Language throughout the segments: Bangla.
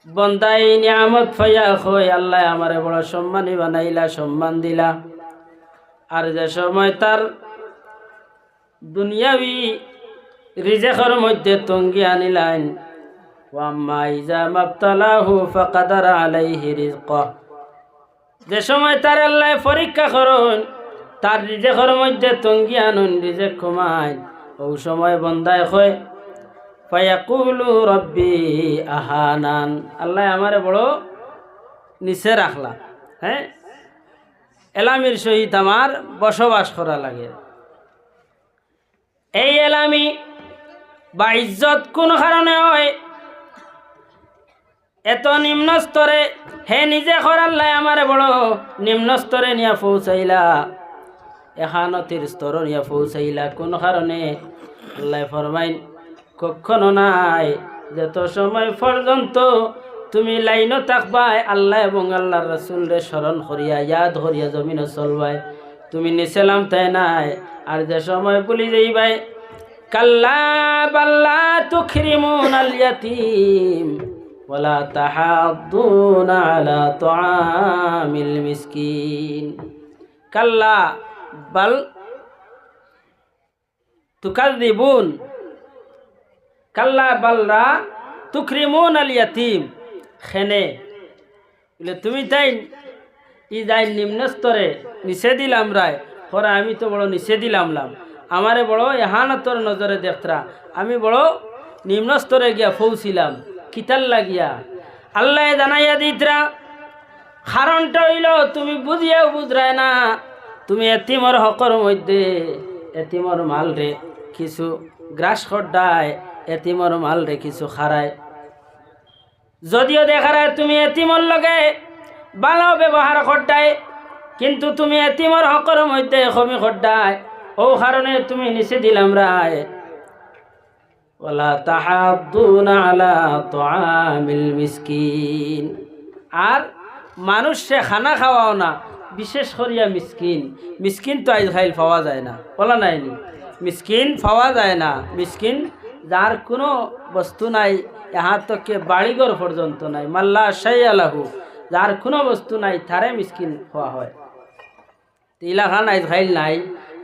বন্দাই নিয়ামত ফাইয়া কই আল্লাহ আমারে বড় সম্মানী বানাইলা, সম্মান দিলা। আর যে সময় তার দুনিয়াবি রিজেকের মধ্যে তঙ্গি আনিলেন, ওয়াম্মা ইজা মাবতালাহু ফাকাদারা আলাইহি রিজকাহ, যে সময় তার আল্লাহ পরীক্ষা করুন, তার রিজেকের মধ্যে তঙ্গি আনুন, রিজেক কমায়, ও সময় বন্দায় কয় ফায়াকুলু রব্বি আহানান, আল্লাহ আমারে বড় নিচে রাখলা। হ্যাঁ, এলামির সহিত আমার বসবাস করা লাগে। এই এলামি বা ইজ্জত কোন কারণে হয়? এত নিম্ন স্তরে হে নিজে করাল্লাই আমারে বড় নিম্ন স্তরে নিয়ে পৌঁছাইলা, এখানতির স্তর নিয়ে পৌঁছাইলা কোন কারণে? আল্লাহ ফরমাইন কখনো নাই, যত সময় পর্যন্ত তুমি লাইনও থাকবাই আল্লাহ এবং আল্লাহর রাসূলরে স্মরণ করিয়া ইয়াদ করিয়া জমিনে চলবাই, তুমি নিচেলাম তাই নাই। আর যে সময় বলি যাইবাই কাল্লা বাল্লা তুকরিমুনাল ইয়াতীম ওয়ালা তাহাদ্দুনা আলা তুআমিল মিসকিন, কাল্লা বাল তুকাযযিবুন, কাল্লা বালরা তুকরিমুনাল ইয়াতীম, খেনে বলে তুমি তাই ই যাই নিম্ন স্তরে নিচে দিলাম রায় পরে আমি তো বড় নিচে দিলামলাম, আমারে বড় এহানতর নজরে দেখতরা, আমি বড় নিম্ন স্তরে গিয়া পৌঁছিলাম কিতাল লাগিয়া। আল্লাহ জানাইয়া দিতরা কারণটা হইল তুমি বুঝিয়াও বুঝরায় না, তুমি এতিমর হকর মধ্যে এতিমর মাল রে কিছু গ্রাস খড্ডায়, এতিমর মাল রে কিছু খারায়, যদিও দেখারায় তুমি এতিমর লগে ভালো ব্যবহার খড্ডায়, কিন্তু তুমি এতিমর হকর মধ্যে কমি খড্ডায়, ও কারণে তুমি নিচে দিলাম রায়। ওয়ালা তাহাদ্দুনা আলা তুআমিল মিসকিন, আর মানুষে খানা খাওয়াও না, বিশেষ করিয়া মিসকিন। মিসকিন তো আজকাল পাওয়া যায় না, বলা নাইনি, মিসকিন পাওয়া যায় না। মিসকিন যার কোনো বস্তু নাই, ইহা তকে বাড়িঘর পর্যন্ত নাই, মাল্লা শাইআলাহু, যার কোনো বস্তু নাই তারে মিসকিন হওয়া হয়। ইলাখান আজকাল নাই,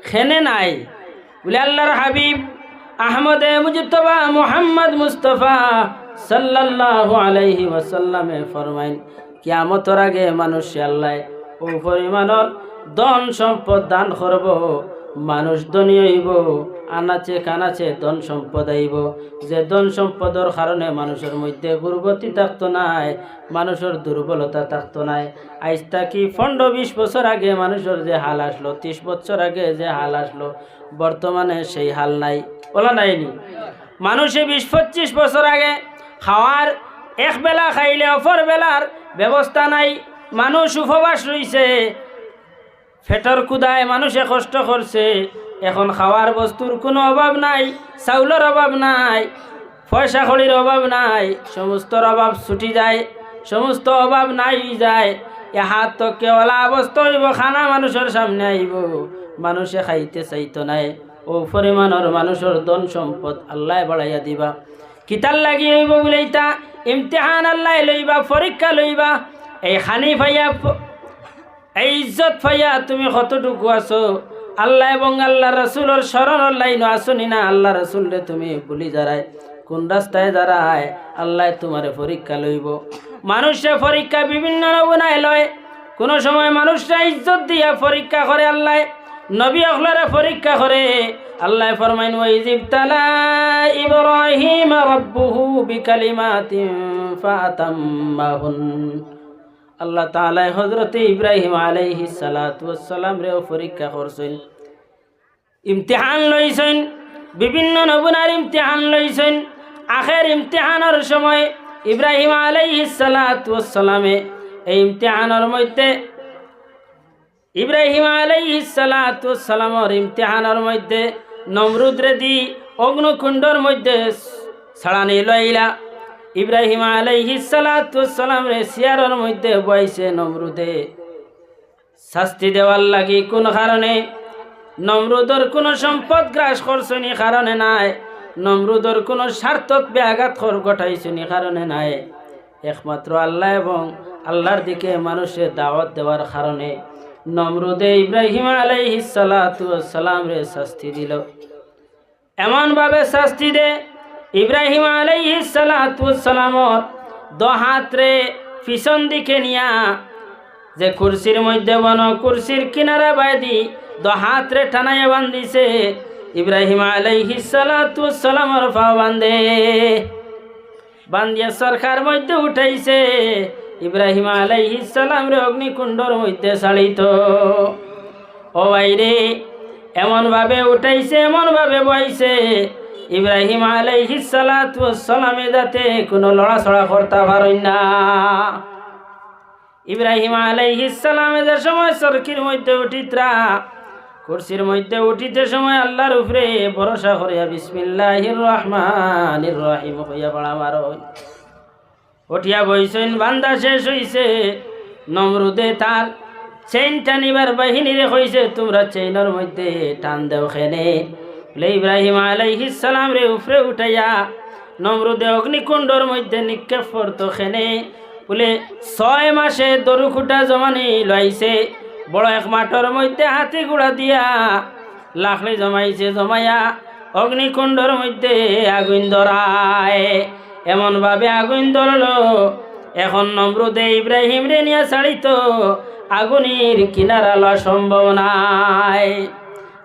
খেনে নাই বলে আল্লাহর হাবিব আহমদে মুজতবা মুহাম্মদ মুস্তফা সাল্লাল্লাহু আলাইহি ওয়াসাল্লামে ফরমাইন কিয়ামতের আগে মানুষ আল্লাহ ও পরিমাণর ধন সম্পদ দান করব, মানুষ ধনী হইব, আনাচে কানাচে ধন সম্পদ আইব, যে ধন সম্পদের কারণে মানুষের মধ্যে গুরুগতি থাকতো নাই, মানুষের দুর্বলতা থাকতো নাই। আজ থাকি 15-20 বছর আগে মানুষের যে হাল আসলো, 30 বছর আগে যে হাল আসলো, বর্তমানে সেই হাল নাই, বলা নাইনি। মানুষে 20-25 বছর আগে খাওয়ার এক বেলা খাইলে অপর বেলার ব্যবস্থা নাই, মানুষ উপবাস রইছে, ফেটর কুদায় মানুষে কষ্ট করছে। এখন খাওয়ার বস্তুর কোনো অভাব নাই, চাউলের অভাব নাই, পয়সা কড়ির অভাব নাই, সমস্তর অভাব ছুটি যায়, সমস্ত অভাব নাই যায়। হাত তো কেওয়ালা অবস্থা হইব, খানা মানুষের সামনে আইব, মানুষে খাইতে চাইতো নাই। ও পরিমাণর মানুষের ধন সম্পদ আল্লাহ বাড়াইয়া দিবা, কিতাল লাগি হইব বলে ইতা ইমতিহান আল্লাহ লইবা, পরীক্ষা লইবা। এই খানি ভাইয়া এই ইজ্জত ফাইয়া তুমি কতটুকু আছো, আল্লাহ এবং আল্লাহ রসুলের স্মরণের লাইন আসনি না, আল্লাহ রসুলরে তুমি ভুলি যারায় কোন রাস্তায় যারায়, আল্লাহ তোমারে পরীক্ষা লইব। মানুষে পরীক্ষা বিভিন্ন নমুনায় লয়, কোনো সময় মানুষরা ইজ্জত দিয়া পরীক্ষা করে, আল্লাহ নবী অখলারে পরীক্ষা করে। আল্লাহ ফরমাইন ওয়াইজ ইবতালা ইব্রাহিম রাব্বুহু বিকালিমাতিন ফাতাম্মাহুন, আল্লাহ তাআলা হযরত ইব্রাহিম আলাইহিস সালাতু ওয়াস সালাম রে পরীক্ষা করছেন, ইমতিহান লইছেন, বিভিন্ন নমুনার ইমতিহান লইছেন। আখের ইমতিহানের সময় ইব্রাহিম আলাইহিস সালাতু ওয়াস সালামে এই ইমতিহানের মধ্যে ইব্রাহিম আলাইহিস সালাতু ওয়াস সালামের ইমতিহানের মধ্যে নমরুদ রে দি অগ্নিকুণ্ডের মধ্যে ছাড়ানি লইলা। ইব্রাহিম আলাইহিস সালাতু ওয়াস সালাম রে সিয়ারের মধ্যে বইছে নমরুদে শাস্তি দেওয়ার লাগি। কোন কারণে? নমরুদর কোনো সম্পদ গ্রাস করছনি কারণে নাই, নমরুদর কোনো স্বার্থত ব্যাঘাত ঘটাইছনি কারণে নাই। একমাত্র আল্লাহ এবং আল্লাহর দিকে মানুষের দাওয়াত দেওয়ার কারণে নমরুদে ইব্রাহিম আলাইহিস সালাতু ওয়াস সালাম রে শাস্তি দিল। এমনভাবে শাস্তি দে ইব্রাহিম আলাইহিস সালাতু ওয়াস সালামর হাত রে পিছন দিকে নিয়া যে কুরসির মধ্যে বন কুরসির কিনারা বাইদি হাত রে টানাইয়া বান্ধিছে। ইব্রাহিম আলাইহিস সালাতু ওয়াস সালামর পা বান্ধিয়া সরকার মধ্যে উঠাইছে। ইব্রাহিম আলাইহিস সালাম রে অগ্নিকুণ্ডর মধ্যে ছাড়িত। ও বাইরে এমনভাবে উঠাইছে, এমনভাবে বইছে ইব্রাহিম আলাইহিস সালাতু ওয়াস সালামে যাতে কোনো লড়াছড়া করতে পারেন না। ইব্রাহিম আলাইহিস সালামে যে সময় সরকির মধ্যে উঠিত্রা কুরসির মধ্যে উঠিতে সময় আল্লাহর উপরে ভরসা করিয়া বিসমিল্লাহির রহমানির রহিম কইয়া পড়া মারো উঠিয়া বইছেন। বান্দা শেষ হইছে। নমরুদে তার চেইন টানিবার বাহিনীরে কইছে তোমরা চেইনের মধ্যে টান দেও খেনে। বলে ইব্রাহিম আলাইহিস সালাম রে উপরে উঠাইয়া নমরুদে অগ্নিকুণ্ডর মধ্যে নিক্ষেপ করতো খেনে। বলে 6 মাসে দরু খুঁটা জমানি লইছে। বড় এক মাঠের মধ্যে হাতি গুড়া দিয়া লাকড়ি জমাইছে। জমাইয়া অগ্নিকুণ্ডর মধ্যে আগুন ধরায়। এমনভাবে আগুন ধরলো এখন নমরুদে ইব্রাহিম রে নিয়ে ছাড়িত আগুনের কিনারা লওয়া সম্ভব নাই।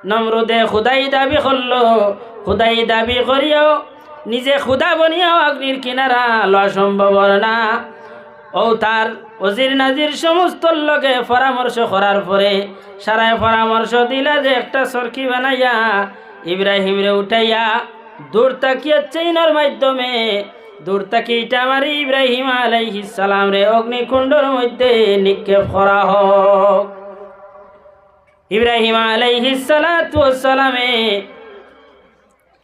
নমরুদে খুদাই দাবি করলো। খুদাই দাবি করিয়াও নিজে খুদা বনিয়াও অগ্নির কিনারা লওয়া সম্ভব না। ও তার ওজির নাজির সমস্ত লোকে পরামর্শ করার পরে সারায় পরামর্শ দিলা যে একটা সরকি বানাইয়া ইব্রাহিম রে উঠাইয়া দূর তাকিয়ে চেইনের মাধ্যমে দূর তাকিয়ে ইটা মারি ইব্রাহিম আলাইহিস সালাম রে অগ্নিকুণ্ডর মধ্যে নিক্ষেপ করা হোক। ইব্রাহিম আলাইহিস সালাতু ওয়াস সালামে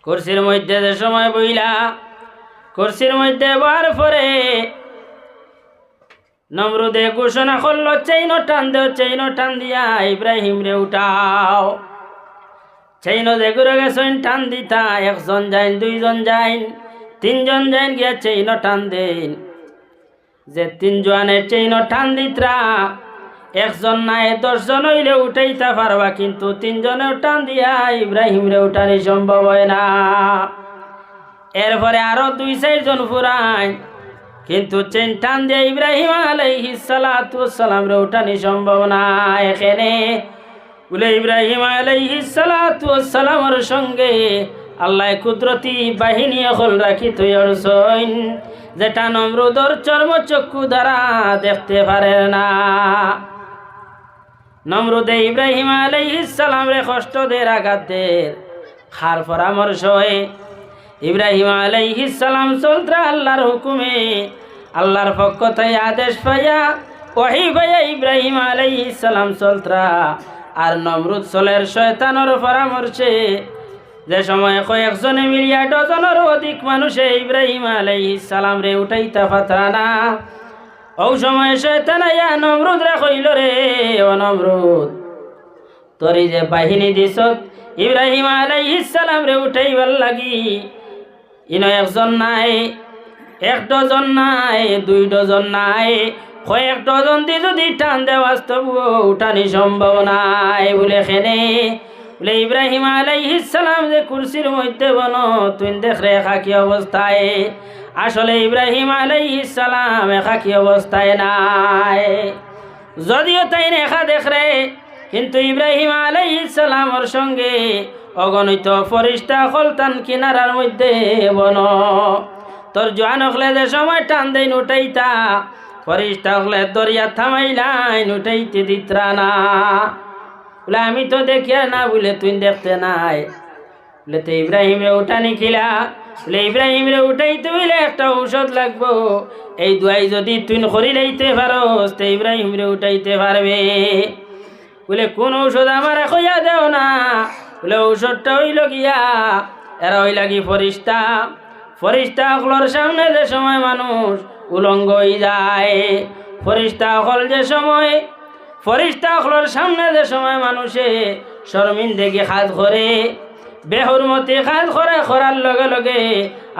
কুরসির মধ্যে যে সময় বইলা কুরসির মধ্যে বার পরে নমরুদে ঘোষণা করলো চেইনো টান দেও, চেইনো টান দিয়া ইব্রাহিম রে উঠাও। চেইনো যে ঘুরে গেছেন টান দিতা। 1 জন যাইন, 2 জন যাইন, 3 জন যাইন গিয়া চেইনো টান দেন। যে 3 জনের চেইনো টান দিতরা 1 জন নাই 10 জন হইলে উঠাইতে পারবা, কিন্তু 3 জনের টান দিয়া ইব্রাহিম রে উঠানি সম্ভব হয় না। এরপরে আরো 2-4 জন ফুরাই, কিন্তু চেন টান দিয়ে ইব্রাহিম আলাইহিস সালাতু ওয়াস সালাম রে উঠানি সম্ভব না। এখানে বলে ইব্রাহিম আলাইহিস সালাতু ওয়াস সালামের সঙ্গে আল্লাহ কুদরতি বাহিনী হল রাখি তৈরছেন, যেটা নমরুদর চর্মচক্ষু দ্বারা দেখতে পারে না। নমরুদে ইব্রাহিম আলাইহিস সালাম রে কষ্ট দের আঘাত দের খার পরামর্শ হয়ে ইব্রাহিম আলাইহিস সালাম চলত্রা আল্লাহর হুকুমে আল্লাহর পক্ষ থেকে আদেশ পাইয়া ওহী পাইয়া ইব্রাহিম আলাইহিস সালাম চলত্রা। আর নমরুদ চলের শয়তানের পরামর্শে যে সময় কয়েকজনে মিলিয়া ডজনের অধিক মানুষে ইব্রাহিম আলাইহিস সালাম রে উঠাইতা পাত্রা না। ও সময় শয়তান আইয়া নমরুদ রে কইল রে ও নমরুদ, তোরি যে বাহিনী দিছ ইব্রাহিম আলাইহিস সালাম রে উঠাইবার লাগি, ইনো 1 জন নাই, 1 ডজন নাই, 2 ডজন নাই, কয়েক ডজন দি যদি টান দেওয়াস তবু উঠানি সম্ভব নাই। বলে খেনে বলে ইব্রাহিম আলাইহিস সালাম যে কুরসির মধ্যে বন তুই দেখ রে একাকী অবস্থায়। আসলে ইব্রাহিম আলাইহিস সালাম একাকী অবস্থায় নাই, যদিও তাই একা দেখ রে, কিন্তু ইব্রাহিম আলাইহিস সালামের সঙ্গে অগণিত ফরিস্তা কলতান কিনারার মধ্যে বন। তোর জোয়ান হলে যে সময় টান দেন উঠাইতা, ফরিস্তা হলে দরিয়া থামাইলাইন উঠাইতে দিতরা না। বলে আমি তো দেখি না, বলে তুই দেখতে নাই। বলে তো ইব্রাহিম রে উঠানি খিলা। বলে ইব্রাহিম রে উঠাইতে হইলে একটা ঔষধ লাগবো, এই দুয়াই যদি তুই করি লইতে পারোস তো ইব্রাহিম রে উঠাইতে পারবে। বলে কোন ঔষধ আমার কইয়া দেও না। বলে ঔষধটা হইল গিয়া এরা হইলা কি ফরিস্তা। ফরিস্তা হকলর সামনে যে সময় মানুষ উলঙ্গ হয়ে যায়, ফরিস্তা হল যে সময় ফরিস্তা হকলর সামনে যে সময় মানুষে শর্মিন্দগি হাত করে, বেহুরমতি কাজ করে করার লগে লগে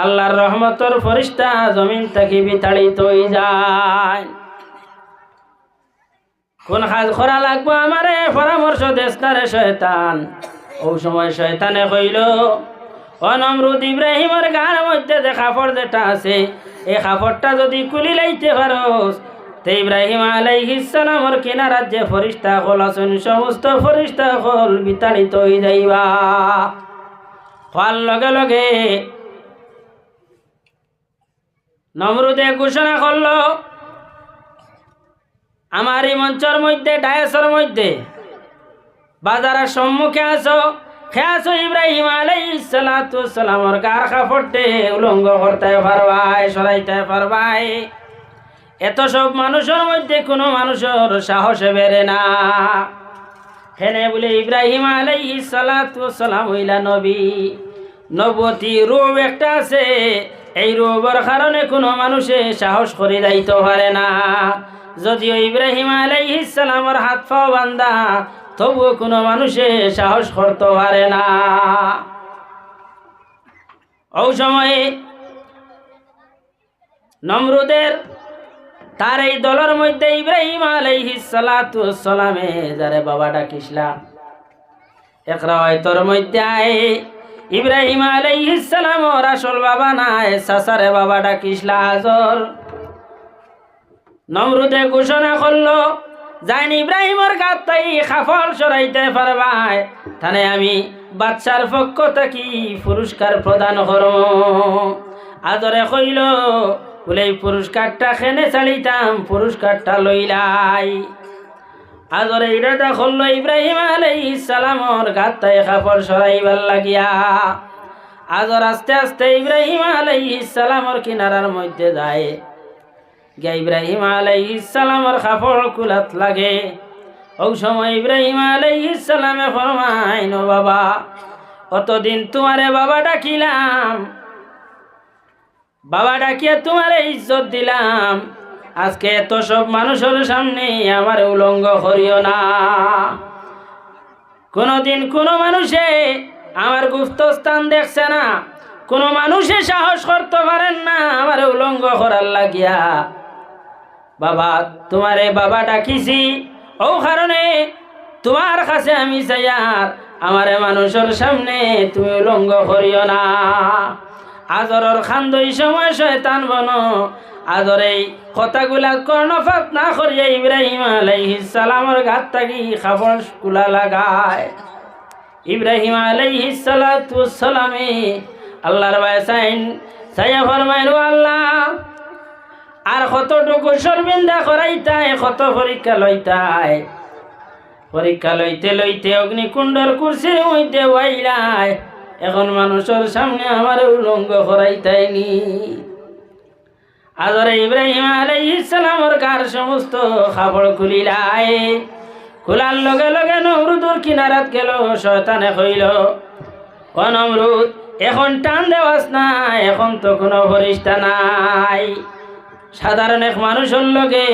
আল্লাহর রহমতর ফরিস্তা জমিন থেকে বিতাড়িত হয়ে যায়। কোন কাজ করা লাগবো আমারে পরামর্শ দেশ না রে শয়তান। ও সময় শয়তানে কইল, ও নমরুদ, ইব্রাহিমের গার মধ্যে যে কাপড় যেটা আছে এই কাপড়টা যদি খুলি লাইতে পারোস তে ইব্রাহিম আলাইহিস সালামের কিনারাত যে ফরিস্তা হল আছেন সমস্ত ফরিস্তা হল বিতাড়িত হয়ে যাইবা। হওয়ার লগে লগে নমরুদে ঘোষণা করলো, আমার এই মঞ্চের মধ্যে ডায়াসের মধ্যে বাজারের সম্মুখে আছো, খেয়াছো ইব্রাহিম আলাইহিস সালাতু ওয়াস সালামের গার কাপড়টে উলঙ্গ করতে পারবাই, সরাইতে পারবাই। এত সব মানুষের মধ্যে কোনো মানুষের সাহসে বেড়ে না। হেনে বলে ইব্রাহিম আলাইহিস সালাতু ওয়াস সালাম হইলা নবী, নবতী রূপ একটা আছে, এই রূপের কারণে কোনো মানুষে সাহস করে যাইতে পারে না। যদিও ইব্রাহিম আলাইহিস সালামের হাত পাও বান্ধা তবুও কোনো মানুষে সাহস করতে পারে না। ওই সময়ে নমরুদের তার এই দলের মধ্যে ইব্রাহিম আলাইহিস সালাতু ওয়াস সালামে যারে বাবা ডাকিসলা একরা হয়তোর মধ্যে আয় ইব্রাহিম আলাইহিস সালাম ওর আসল বাবা নাই সাসারে বাবা ডাকিসলা আজর। নমরুদে ঘোষণা করলো, জানি ইব্রাহিমের গাতাই কাফল সরাইতে পারবাই তানে আমি বাচ্চার পক্ষ থেকে পুরস্কার প্রদান করব। আজরে কইল, বলে পুরস্কারটা খেনে চালিতাম, পুরস্কারটা লইলাই। আজরে ইরাদা করলো ইব্রাহিম আলাইহিস সালামর গাতাই কাফল সরাইবার লাগিয়া। আজর আস্তে আস্তে ইব্রাহিম আলাইহিস সালামর কিনারার মধ্যে যায় গিয়া ইব্রাহিম আলাইহিস সালামের কাপড় কুলাত লাগে। ওই সময় ইব্রাহিম আলাইহিস সালামে ফরমাইন, ও বাবা, অতদিন তোমারে বাবা ডাকিলাম, বাবা ডাকিয়া তোমারে ইজ্জত দিলাম, আজকে এত সব মানুষের সামনে আমার উলঙ্গ করিও না। কোনদিন কোনো মানুষে আমার গুপ্তস্থান দেখছে না, কোনো মানুষে সাহস করতে পারেন না আমার উলঙ্গ করার লাগিয়া। বাবা, তোমারে বাবা ডাকিছি, ও কারণে তোমার কাছে আমি চাই আর আমারে মানুষের সামনে তুমি উলঙ্গ করিও না। আজরের খান্দই সময় শয়তান বনো, আজর এই কথাগুলা কর্ণপাত না করিয়া ইব্রাহিম আলাইহিস সালামের গাত থাকি কাপড় কুলা লাগায়। ইব্রাহিম আলাইহিস সালাতু ওয়াস সালামে আল্লাহর বাসাইন সায়া ফরমাইল, আল্লাহ আর কতটুকু শর্মিন্দা করাইতাই, কত পরীক্ষা লইতাই, পরীক্ষা লইতে লইতে অগ্নিকুণ্ডর কুরসির মধ্যে ওয়াইলাই, এখন মানুষের সামনে আমার উলঙ্গ করাইতাইনি। আজরে ইব্রাহিম আলাইহিস সালামের গার সমস্ত কাপড় খুলিলাই। খোলার লগে লগে নমরুদর কিনারাত গেল। শয়তানে কইল, ও নমরুদ, এখন টান দেওয়াস না, এখন তো কোনো ফরিস্তা নাই। সাধারণ এক মানুষের লগে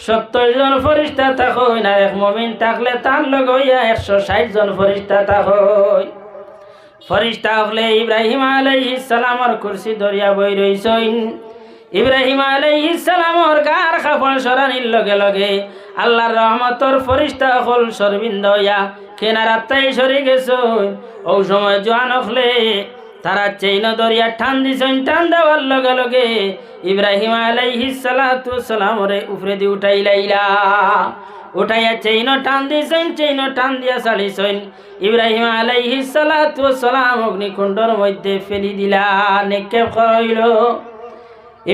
70 জন ফরিস্তা থাকই না, এক মুমিন থাকলে তার লগে হইয়া 160 জন ফরিস্তা থাকই। ফরিস্তা হলে ইব্রাহিম আলাইহিস সালামের কুরসি ধরিয়া বই রইছেন। ইব্রাহিম আলাইহিস সালামের গার কাপড় সরানির লগে লগে আল্লাহর রহমতর ফরিস্তা হল সরবিন্দ হইয়া কেনারাত্তাই সরি গেছেন। ওই সময় জোয়ান হলে তারা চেইন দরিয়া টান দিছেন। টান দেওয়ার লগে লগে ইব্রাহিম আলাইহিস সালাতু ওয়াস সালামরে উপরে দিয়ে উঠাইলাইলা। উঠাইয়া চেইন টান দিছেন, চেইন টান দিয়া ছাড়িছেন। ইব্রাহিম আলাইহিস সালাতু ওয়াস সালাম অগ্নিকুণ্ডর মধ্যে ফেলি দিলা, নিক্ষেপ করিল।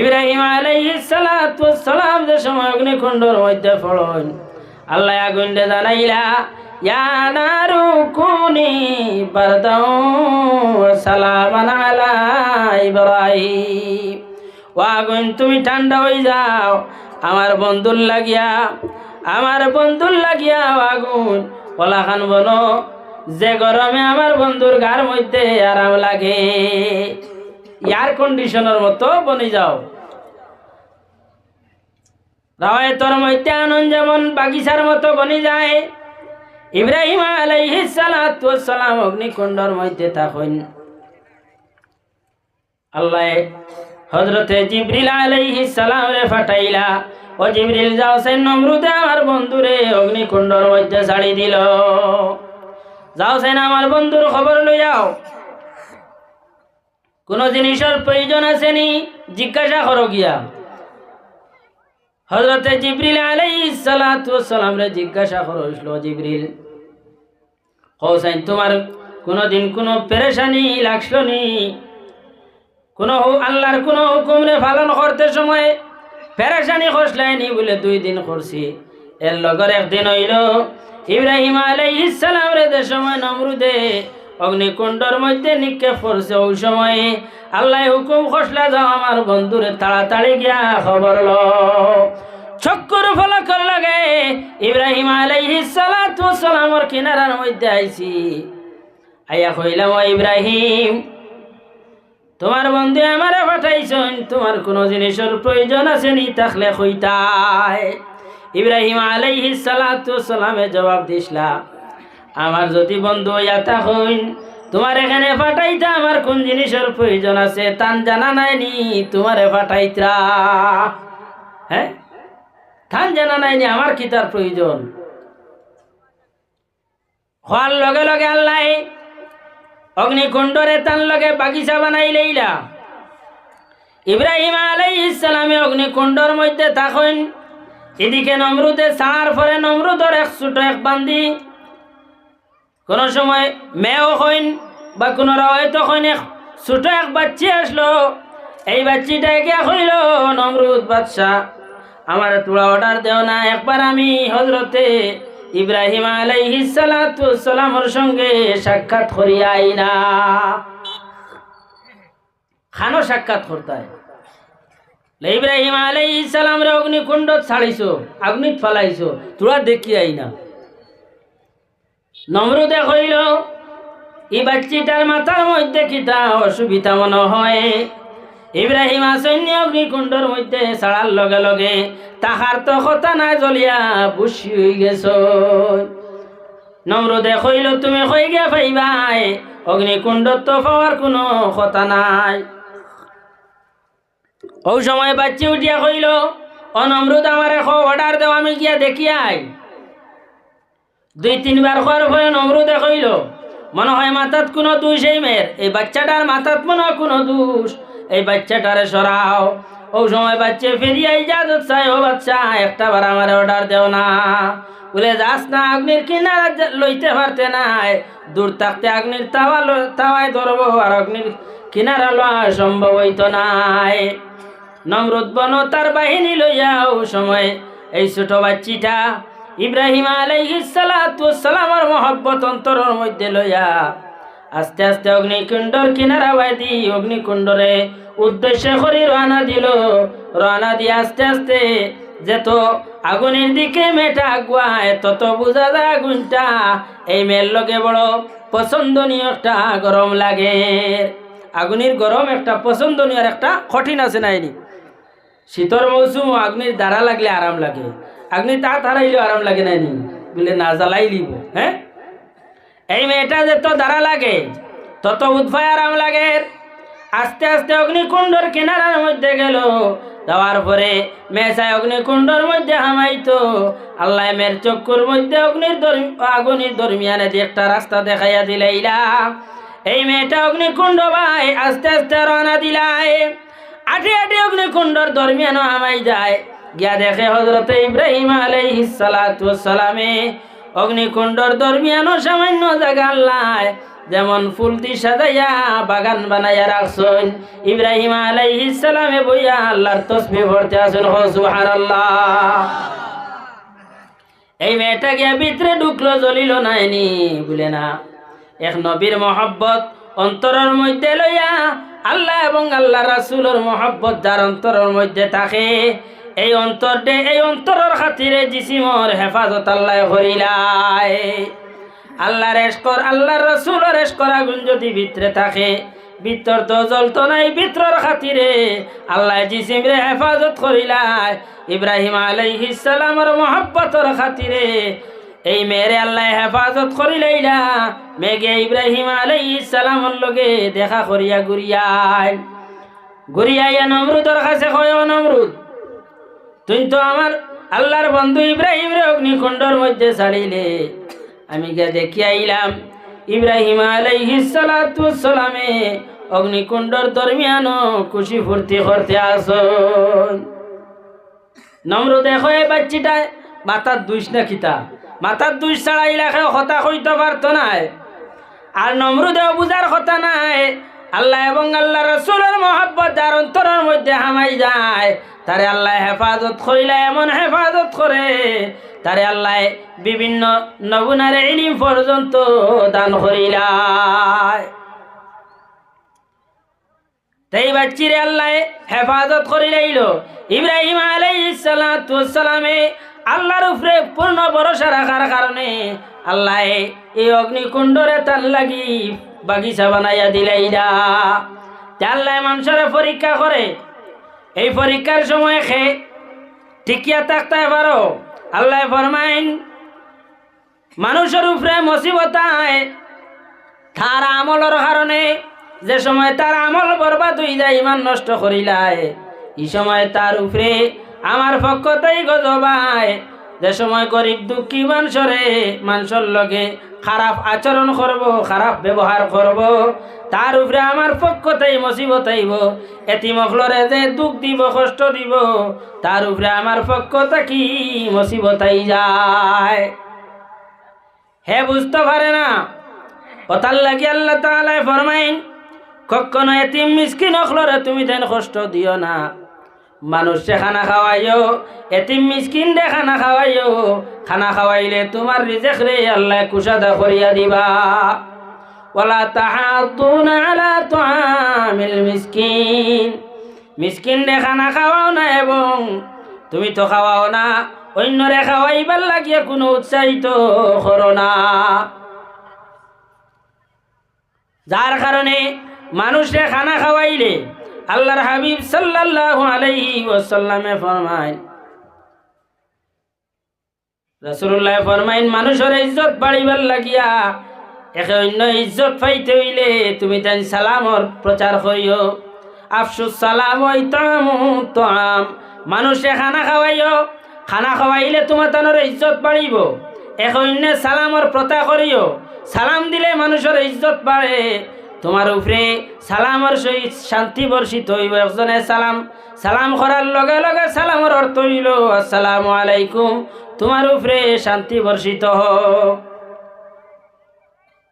ইব্রাহিম আলাইহিস সালাতু ওয়াস সালাম যে সময় অগ্নিকুণ্ডর মধ্যে পড়েন, আল্লাহ আগুন দে জানাইলা, ইয়া নারু কুনি বারদাও সালামান আলা ইব্রাহিম। ও আগুন, তুমি ঠান্ডা হয়ে যাও আমার বন্ধুর লাগিয়া, আমার বন্ধুর লাগিয়া। আগুন কলাখান বনো, যে গরমে আমার বন্ধুর গার মধ্যে আরাম লাগে, এয়ার কন্ডিশনের মতো বনে যাও। রাওয়ায়তের মধ্যে আনন্দ যেমন বাগিচার মতো বনে যায়, ইব্রাহিম আলাইহিস সালাতু ওয়াস সালাম অগ্নিকুণ্ডর মধ্যে থাকেন। আল্লাহ হযরতে জিবরিল আলাইহিস সালাম রে পাঠাইলা, ও জিবরিল যাও সেই নমরুদে আমার বন্ধুরে অগ্নিকুণ্ডর মধ্যে ছাড়ি দিল, যাও সেই আমার বন্ধুর খবর লইয়াও, কোন জিনিসের প্রয়োজন আছে নি জিজ্ঞাসা করো গিয়া। হযরতে জিবরিল আলাইহিস সালাতু ওয়াস সালাম রে জিজ্ঞাসা করছিল, জিবরিল হোসেন তোমার কোনদিন কোনো পেরেশানি লাগলো নি? কোন আল্লাহর কোন হুকুম রে পালন করতে সময় পেরেশানি খসলাইনি? বলে 2 দিন করছি। এর লগর একদিন হইল ইব্রাহিম আলাইহিস সালাম রে যে সময় নমরুদে অগ্নিকুণ্ডর মধ্যে নিক্ষেপ করছে, ওই সময় আল্লাহ হুকুম খসলা, যাও আমার বন্ধুরে তাড়াতাড়ি গিয়া খবর লো। চক্কর ফলকর লাগে ইব্রাহিম আলাইহিস সালাতু ওয়াস সালামের কিনারার মধ্যে আইছি, আইয়া কইলাম, ও ইব্রাহিম তোমার বন্ধু আমারে পাঠাইছেন, তোমার কোন জিনিসের প্রয়োজন আছে নি থাকলে কইতাই। ইব্রাহিম আলাইহিস সালাতু ওয়াস সালামে জবাব দিছলা, আমার যদি বন্ধু ইয়াতা হইন তোমার এখানে পাঠাইতা আমার কোন জিনিসের প্রয়োজন আছে তান জানা নাই নি তোমারে পাঠাইতা। হ্যাঁ, থান জানা নাই নি আমার কি তার প্রয়োজন? হওয়ার লগে লগে আল্লাহ অগ্নিকুণ্ডরে তার লগে বাগিচা বানাই লইলা। ইব্রাহিম আলাইহিস সালামে অগ্নিকুণ্ডর মধ্যে থাকেন, এদিকে নমরুদে ছাড়ার পরে নমরুদর এক ছোট এক বান্দি, কোন সময় মেয়েও হইন বা কোন হয়তো হইন এক ছোট এক বাচ্চি আসলো। এই বাচ্চিটা গিয়া হইল, নমরুদ বাদশাহ আমার তোরা অর্ডার দেও না, একবার আমি হযরতে ইব্রাহিম আলাইহিস সালাতু ওয়াস সালামের সঙ্গে সাক্ষাৎ করিয়াই না। খানো সাক্ষাৎ করতায় ইব্রাহিম আলাইহিস সালাম রে অগ্নিকুণ্ড ছাড়িছো, আগুনিত ফালাইছো, তোরা দেখি আই না। নমরুদে কইল, এই বাচ্চিটার মাথার মধ্যে কিতা অসুবিধা মনে হয়? ইব্রাহিম আসেন অগ্নিকুণ্ডর মধ্যে ছাড়ার লগে লগে তাহার তো কথা নাই, জ্বলিয়া বুঝি হয়ে গেছ। নমরুদে কইল, তুমি কই গিয়া পাইবাই, অগ্নিকুণ্ড তো পাওয়ার কোনো কথা নাই। ওই সময় বাচ্চি উঠিয়া কইল, ও নমরুদ আমারে অর্ডার দেও, আমি গিয়া দেখি আই। 2-3 বার খাওয়ার পরে নমরুদে কইল, মনে হয় মাথাত কোনো দোষ এই মেয়ের, এই বাচ্চাটার মাথাত মনে হয় কোনো দোষ, এই বাচ্চাটারে সরাও। ওই সময় বাচ্চা ফিরিয়ে ইজাজত চাই, ও বাচ্চা একটা বার আমার অর্ডার দেও না। বলে যাস না, অগ্নির কিনারা লইতে পারতে নাই, দূর থাকতে অগ্নির তাওয়ায় ধরবো, আর অগ্নির কিনারা লওয়া সম্ভব হইতো নাই। নমরুদ বন তার বাহিনী লইয়া ওই সময় এই ছোট বাচ্চিটা ইব্রাহিম আলাইহিস সালাতু ওয়াস সালামের মহব্বত অন্তরের মধ্যে লইয়া আস্তে আস্তে অগ্নিকুণ্ডর কিনারা বাইদি অগ্নিকুণ্ডরে উদ্দেশ্য করে রওনা দিল। রওনা দিয়ে আস্তে আস্তে যেত আগুনের দিকে মেয়েটা আগুয়ায়, তত বুঝা যায় আগুনটা এই মেয়ের লগে বড় পছন্দনীয় একটা গরম লাগে। আগুনের গরম একটা পছন্দনীয় আর একটা কঠিন আছে নাইনি। শীতর মৌসুম আগুনের দ্বারা লাগলে আরাম লাগে, আগুনি তা হারাইলেও আরাম লাগে নাইনি, বলে না জ্বালাই লিব। হ্যাঁ, এই মেয়েটা যত দ্বারা লাগে তত উদ্ভয় আরাম লাগে। আস্তে আস্তে অগ্নিকুণ্ডর কিনারার মধ্যে গেল, যাওয়ার পরে মেয়েছায় অগ্নিকুণ্ডর মধ্যে হামাইতো। আল্লাহ মেয়ের চক্ষুর মধ্যে আগুনের দরমিয়ানে দিয়ে একটা রাস্তা দেখাইয়া দিলাইলা। এই মেয়েটা অগ্নিকুণ্ড ভাই আস্তে আস্তে রওনা দিলাই, আটে আটে অগ্নিকুণ্ডর দরমিয়ানও হামাই যায়। গিয়া দেখে হযরতে ইব্রাহিম আলাইহিস সালাতু ওয়াস সালামে অগ্নিকুণ্ডর দরমিয়ানও সামান্য জায়গা আল্লাহ যেমন ফুল দি সাজাইয়া বাগান বানাইয়া রাখছেন। ইব্রাহিম আলাইহিস সালামে বইয়া আল্লাহর তাসবিহ পড়তে আছেন, সুবহানাল্লাহ। এই মেয়েটা গিয়া ভিতরে ঢুকলো, জ্বলিল নাইনি, বলে না এক নবীর মহব্বত অন্তরের মধ্যে লইয়া আল্লাহ এবং আল্লাহ রাসূলের মহব্বত যার অন্তরের মধ্যে থাকে, এই অন্তরের খাতিরে জিসিমর হেফাজত আল্লাহ করিলাই। আল্লাহর এশকর আল্লাহর রাসূলের এশকর আগুন যদি ভিতরে থাকে, ভিতর তো জ্বলতো নাই, ভিতরের খাতিরে আল্লাহ জিসিমরে হেফাজত করিলাই। ইব্রাহিম আলাইহিস সালামের মহব্বতের খাতিরে এই মেয়েরে আল্লাহ হেফাজত করিলাইলা মেঘে ইব্রাহিম আলাইহিস সালামর লগে দেখা করিয়া ঘুরিয়াইয়া নমরুদের কাছে কয়, ও নমরুদ, তুই তো আমার আল্লাহর বন্ধু ইব্রাহিম রে অগ্নিকুণ্ডর মধ্যে ছাড়িলে, আমি গিয়া দেখিয়া আইলাম ইব্রাহিম আলাইহিস সালাতু সালামে অগ্নিকুণ্ডর দরমিয়ানো খুশি ফুর্তি করতে আসন। নমরুদ দেখো এই বাচ্চিটা মাথার দুইশ না কিতা, মাথার দুইশ ছাড়া ইলাকায় কথা কইতে পারতো না। আর নমরুদেও বুঝার কথা নাই আল্লাহ এবং আল্লাহ রসুলের মহব্বত যার অন্তরের মধ্যে হামাই যায়, তারে আল্লাহ হেফাজত করিলে এমন হেফাজত করে, তারে আল্লাহ বিভিন্ন নমুনার ইলম পর্যন্ত দান করিলায়। তাই বাচ্চিরে আল্লাহ হেফাজত করিলাইল। ইব্রাহিম আলাইহিস সালাতু সালামে আল্লাহর উপরে পূর্ণ ভরসা রাখার কারণে আল্লাহ এই অগ্নিকুণ্ডরে তার লাগি বাগিচা বানাইয়া দিলাইলা। আল্লাহ মানুষের পরীক্ষা করে, এই পরীক্ষার সময় টিকিয়া থাকতে পারো। আল্লাহ ফরমাইন মানুষের উপরে মুসিবত আয় তার আমলের কারণে, যে সময় তার আমল বরবাদ হয়ে যায়, ইমান নষ্ট করিলায়, এই সময় তার উপরে আমার পক্ষতেই গজবায়। যে সময় গরিব দুঃখী মানুষের লগে খারাপ আচরণ করব, খারাপ ব্যবহার করব, তার উপরে আমার পক্ষতেই মুসিবত আইব। এতিমখলরে যে দুঃখ দিব, কষ্ট দিব, তার উপরে আমার পক্ষ থাকি মুসিবত আই যায়। হে বুঝতে পারে না, ওতার লাগি আল্লাহ তাআলা ফরমাইন কখনো এতিম মিসকিন হলরে তুমি যেন কষ্ট দিও না। মানুষে খানা খাওয়াইও, এতিম মিসকিন দে খানা খাওয়াইও, খানা খাওয়াইলে তোমার রিজেক রে আল্লাহ কুশাদা করিয়া দিবা। ওয়ালা তাহাদুনা আলা তুআমিল মিসকিন, মিসকিন দে খানা খাওয়াও না এবং তুমি তো খাওয়াও না, অন্যরে খাওয়াইবার লাগিয়া কোনো উৎসাহিত করো না। যার কারণে মানুষে খানা খাওয়াইলে আল্লাহর হাবিব সাল্লাল্লাহু আলাইহি ওয়াসাল্লামে ফরমায়, রাসূলুল্লাহ ফরমাইন মানুষের ইজ্জত বাড়িবার লাগিয়া একে অন্য ইজ্জত পাইতে হইলে তুমি তাই সালামর প্রচার করিও। আফসুস সালাম ওয়া ইতামুত তুআম, মানুষে খানা খাওয়াইও, খানা খাওয়াইলে তোমার তানোর ইজ্জত বাড়িব। একে অন্য সালামর প্রচার করিও, সালাম দিলে মানুষের ইজ্জত বাড়ে, তোমার উপরে সালামর সহিত শান্তি বর্ষিত হইব। একজনে সালাম করার লগে লগে সালামর অর্থ হইল আসসালামু আলাইকুম, তোমার উপরে শান্তি বর্ষিত হোক।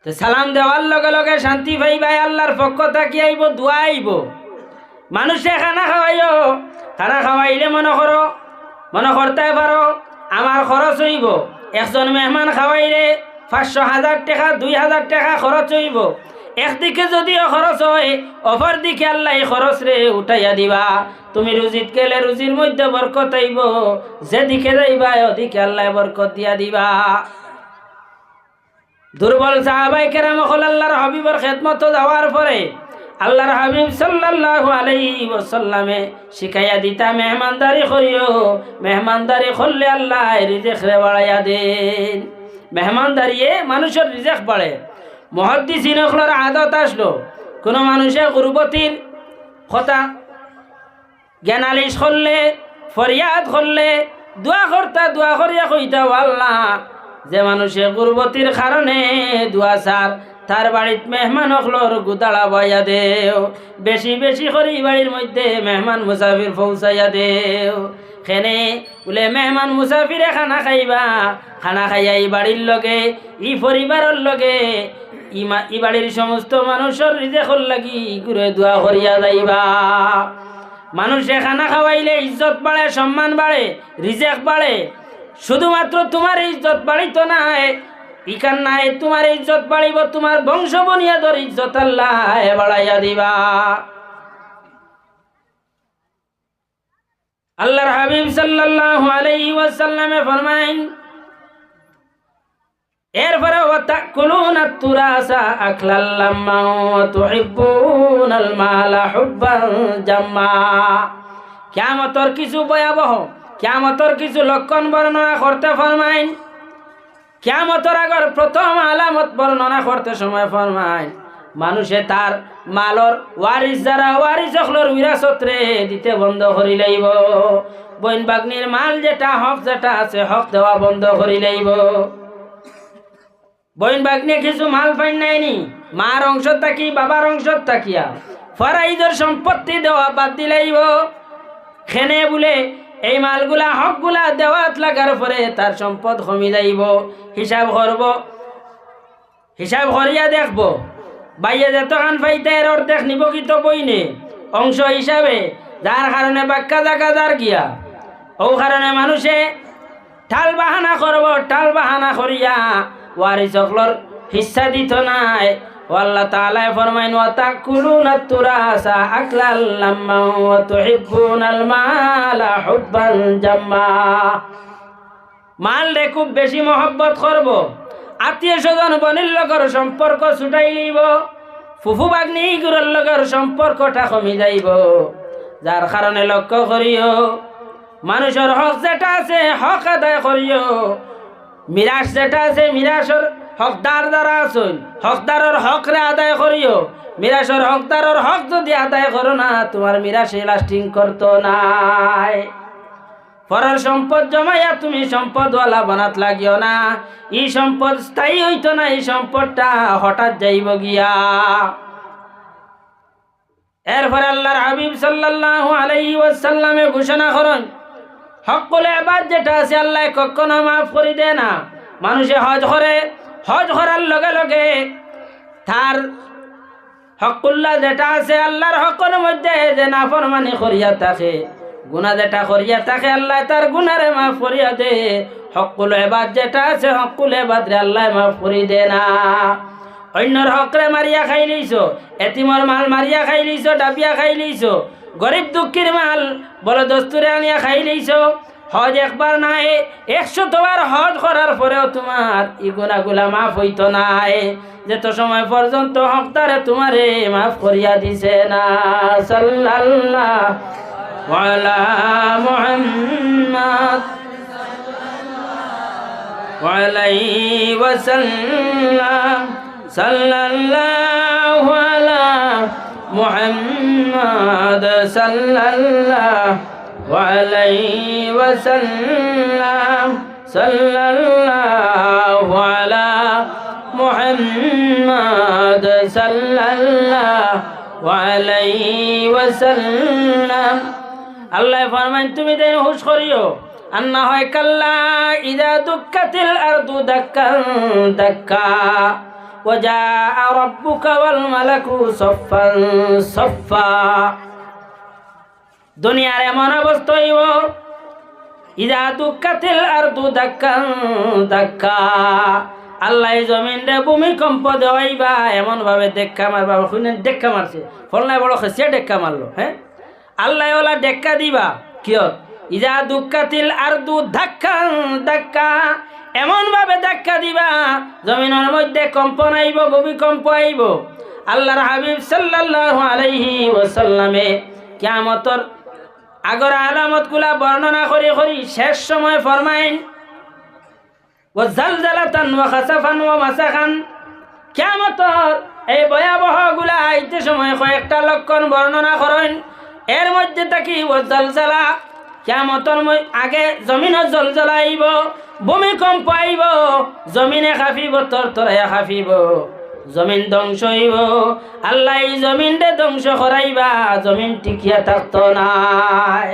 তো সালাম দেওয়ার লগে লগে শান্তি পাইবাই, আল্লাহর পক্ষ থাকি আইব, দোয়া আইব। মানুষে খানা খাওয়াইও, খানা খাওয়াইলে মনে করতে পারো আমার খরচ হইব। একজন মেহমান খাওয়াইলে 500,000 টাকা 2,000 টাকা খরচ হইব। একদিকে যদিও খরচ হয়, অপর দিকে আল্লাহ খরচ রে উঠাইয়া দিবা। তুমি রুজিত গেলে রুজির মধ্যে বরকত আইব, যেদিকে যাইবা ওদিকে আল্লাহ বরকত দিয়া দিবা। দুর্বল সাহাবায়ে কেরাম হল আল্লাহর হাবিবের খেদমত যাওয়ার পরে আল্লাহর হাবিব সাল্লাল্লাহু আলাইহি ওয়াসাল্লামে শিখাইয়া দিতা মেহমানদারি করিও। মেহমানদারি করলে আল্লাহ রিজিক রে বাড়াইয়া দেন। মেহমানদারিয়ে মানুষের রিজিক বাড়ে। মুহাদ্দিসিন হলর আদত আসলো, কোনো মানুষের গুরবতির কথা জ্ঞানালিশ করলে, ফরিয়াদ করলে দোয়া করিয়া কইতা, আল্লাহ যে মানুষের গুরবতির কারণে দোয়া সার, তার বাড়িত মেহমান হলর গুদাড়া বইয়া দেও, বেশি বেশি করে বাড়ির মধ্যে মেহমান মুসাফির পৌঁছাইয়া দেও। খেনে বলে মেহমান মুসাফিরে খানা খাইবা, খানা খাইয়া ই বাড়ির লগে ই পরিবারের লগে ই বাড়ির সমস্ত মানুষের রিজেকর লাগি ঘুরে দোয়া করিয়া যাইবা। মানুষে খানা খাওয়াইলে ইজ্জত বাড়ে, সম্মান বাড়ে, রিজেক বাড়ে। শুধুমাত্র তোমার ইজ্জত বাড়িত নাই, ইকান নাই, তোমার ইজ্জত বাড়িব, তোমার বংশ বনিয়াদর ইজ্জত আল্লাহ বাড়াইয়া দিবা। আল্লাহর হাবিব সাল্লাল্লাহু আলাইহি ওয়াসাল্লামে ফরমাইন, এরপরে ওয়াতাকুলুনা তুরাসা আকলাল লাম্মা ওয়া তুহিব্বুনাল মালা হুব্বান জাম্মা। কিয়ামতের কিছু ভয়াবহ, কিয়ামতের কিছু লক্ষণ বর্ণনা করতে ফরমাইন। কিয়ামতের আগর প্রথম আলামত বর্ণনা করতে সময় ফরমায় মানুষে তার মালর ওয়ারিস যারা ওয়ারিস হকলর বিরাসতরে দিতে বন্ধ করি লাইব। বইন বাগনির মাল যেটা হক যেটা আছে হক দেওয়া বন্ধ করি লাইব। বইন বাগনি কিছু মাল পাই নাইনি মার অংশ থাকি বাবার অংশ থাকিয়া ফরাইদের সম্পত্তি দেওয়া বাদ দিলাইব। খেনে বলে এই মালগুলা হকগুলা দেওয়াত লাগার পরে তার সম্পদ কমি যাইব। হিসাব করব, হিসাব করিয়া দেখব বাইয়ে যেত খান পাইতে এর অর্ধেক নিব কি তো বইনে অংশ হিসাবে, যার কারণে বাক্কা জাগা যার গিয়া ও কারণে মানুষে ঠাল বাহানা করব। ঠাল বাহানা করিয়া ওয়ারিস হকলর হিস্সা দিত নাই। আল্লাহ তাআলা ফরমাইন ওয়া তাকুলুনা তুরাসা আকলাল লাম্মা ওয়া তুহিব্বুনাল মালা হুব্বান জাম্মা। মাল রে খুব বেশি মহব্বত করব, আত্মীয় স্বজন বনির লগর সম্পর্ক ছুটাই লইব, ফুফু বাগনি গুরুর লগর সম্পর্কটা কমি যাইব। যার কারণে লক্ষ্য করিও মানুষের হক যেটা আছে হক আদায় করিও। মিরাস যেটা আছে মিরাসর হকদার যারা আছেন হকদারের হক রে আদায় করিও। মিরাসর হকদারের হক যদি আদায় করো না তোমার মিরাসে লাস্টিং করতো নাই। পরের সম্পদ জমাইয়া তুমি সম্পদওয়ালা বানাত লাগিও না। এই সম্পদ স্থায়ী হইতো না, এই সম্পদটা হঠাৎ যাইব গিয়া। এরপরে আল্লাহর হাবিব সাল্লাল্লাহু আলাইহি ওয়াসাল্লামে ঘোষণা করেন হকুল ইবাদ যেটা আছে আল্লাহ কখনো মাফ করে দেয় না। মানুষে হজ করে, হজ করার লগে লগে তার হকুল্লাহ যেটা আছে আল্লাহর হকের মধ্যে যে নাফরমানি করিয়া থাকে, গুনাহ যেটা করিয়া থাকে আল্লাহ তার গুনারে মাফ করিয়া দে। হকুল ইবাদ যেটা আছে হকুল ইবাদ রে আল্লাহ মাফ করে দে না। অন্যর হকরে মারিয়া খাই লইছো, এতিমর মাল মারিয়া খাই লইছো, ডাবিয়া খাই লইছো, গরিব দুঃখীর মাল বলে দস্তুরে আনিয়া খাই লইছো। হজ একবার নাই 100 বার হজ করার পরেও তোমার ই গুনাহগুলা মাফ হইতো নাই, যেত সময় পর্যন্ত হকদারে তোমারে মাফ করিয়া দিছে না। সাল্লাল্লাহু আলা মুহাম্মদ ওয়া আলাইহি ওয়াসাল্লাম। সাল্লাল্লাহু আলা মুহাম্মদ সাল্লাল্লাহু আলাইহি ওয়াসাল্লাম। সাল্লাল্লাহু আলা মুহাম্মদ সাল্লাল্লাহু আলাইহি ওয়াসাল্লাম। আল্লাহ ফরমান তুমি দেন হুশ করিও আন্না হয় কাল্লা ইযা দুক্কাতিল আরদু দাক্কান দাক্কা ওয়া জাআ রাব্বুকা ওয়াল মালাকু সাফফান সাফফা। দুনিয়ার এমন অবস্থা হইব ইযা দুক্কাতিল আরদু দাক্কান দাক্কা, আল্লাহ জমিন রে ভূমিকম্প দেওয়াইবা এমন ভাবে দেখা মারবা। শুনেন দেখা মারছে ফলনাই বড় খেসিয়া দেখা মারলো। হ্যাঁ আল্লাহ ওলা দেখা দিবা কিয় ইজা দুক্কাতিল আরদু ধাক্কান ধাক্কা, এমন ভাবে ধাক্কা দিবা জমিনের মধ্যে কম্পন আইব, ভূমিকম্প আইব। আল্লাহর হাবিব সাল্লাল্লাহু আলাইহি ওয়াসাল্লামে কিয়ামতের আগর আলামতগুলা বর্ণনা করি করি শেষ সময় ফরমাইন ওয়া জালজালাতান ওয়া খাসাফান ওয়া মাসাখান। কিয়ামতের এই ভয়াবহগুলা আইতে সময় কয়েকটা লক্ষণ বর্ণনা করেন। এর মধ্যে থাকি ওয়া জালজালা, কিয়ামতের আগে জমিনে জলজলা আইব, ভূমিকম্প আইব, জমিনে কাঁপিব, তরতরাইয়া কাঁপিব, জমিন ধ্বংস হইব। আল্লাহ এই জমিন রে ধ্বংস করাইবা, জমিন টিকিয়া থাকতো নাই।